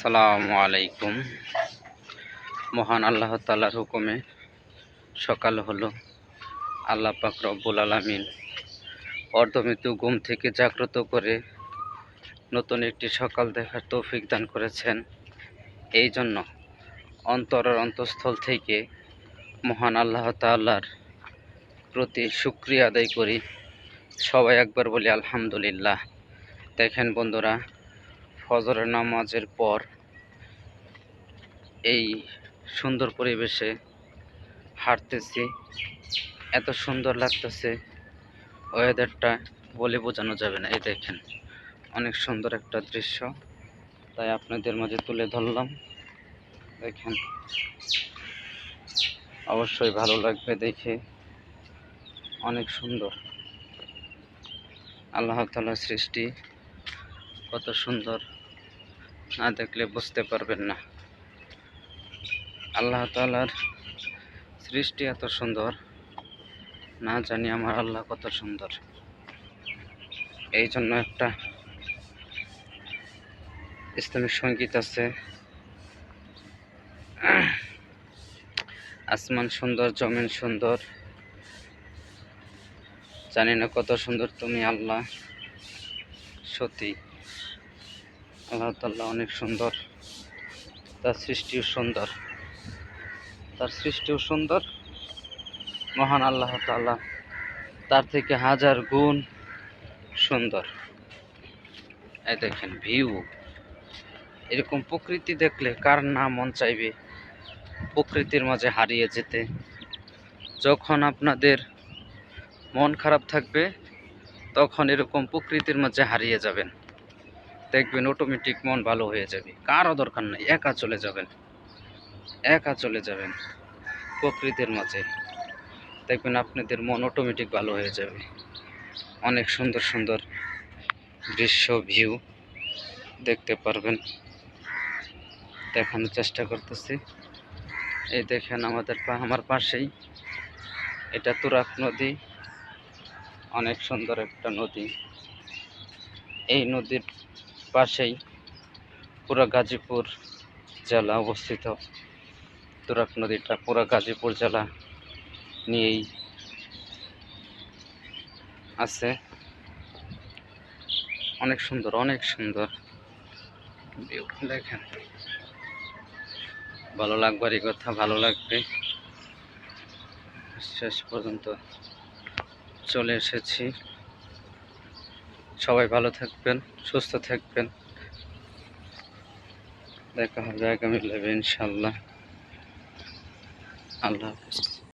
আসসালামু আলাইকুম। মহান আল্লাহ তাআলার হুকুমে সকাল হলো। আল্লাহ পাক রব্বুল আলামিন অর্ধমৃত্যু ঘুম থেকে জাগ্রত করে নতুন একটি সকাল দেখার তৌফিক দান করেছেন। এই জন্য অন্তরের অন্তঃস্থল থেকে মহান আল্লাহ তাআলার প্রতি শুকরিয়া আদায় করি। সবাই একবার বলি আলহামদুলিল্লাহ। দেখেন বন্ধুরা, ফজরের নামাজের পর এই সুন্দর পরিবেশে হাঁটতেছি, এত সুন্দর লাগতেছে। ওয়েদারটা বলে বোঝানো যাবে না। এই দেখেন, অনেক সুন্দর একটা দৃশ্য, তাই আপনাদের মাঝে তুলে ধরলাম। দেখেন, অবশ্যই ভালো লাগবে দেখে। অনেক সুন্দর, আল্লাহ তাআলার সৃষ্টি কত সুন্দর, না দেখলে বুঝতে পারবেন না। আল্লাহ তাআলার সৃষ্টি এত সুন্দর, না জানি আমার আল্লাহ কত সুন্দর। এই জন্য একটা ইসলামী সঙ্গীত আছে, আসমান সুন্দর জমিন সুন্দর, জানি না কত সুন্দর তুমি আল্লাহ। সত্যি আল্লাহ তাআলা অনেক সুন্দর, তার সৃষ্টিও সুন্দর, মহান আল্লাহ তাআলা তার থেকে হাজার গুণ সুন্দর। এই দেখেন ভিউ, এরকম প্রকৃতি দেখলে কার না মন চাইবে প্রকৃতির মাঝে হারিয়ে যেতে। যখন আপনাদের মন খারাপ থাকবে তখন এরকম প্রকৃতির মাঝে হারিয়ে যাবেন, দেখবেন অটোমেটিক মন ভালো হয়ে যাবে। কারও দরকার নাই, একা চলে যাবেন প্রকৃতির মাঝে, দেখবেন আপনাদের মন অটোমেটিক ভালো হয়ে যাবে। অনেক সুন্দর সুন্দর দৃশ্য, ভিউ দেখতে পারবেন। দেখানোর চেষ্টা করতেছি। এই দেখেন আমার পাশেই এটা তুরাগ নদী, অনেক সুন্দর একটা নদী। এই নদীর পাশেই পুরা গাজীপুর জেলা অবস্থিত। তুরাগ নদীটা পুরা গাজীপুর জেলা নিয়েই আছে। অনেক সুন্দর ভিউ দেখেন, ভালো লাগবারই কথা, ভালো লাগবে। শেষ পর্যন্ত চলে এসেছি। সবাই ভালো থাকবেন, সুস্থ থাকবেন। দেখা হবে আগামী লাইভে ইনশাআল্লাহ। আল্লাহ হাফেজ।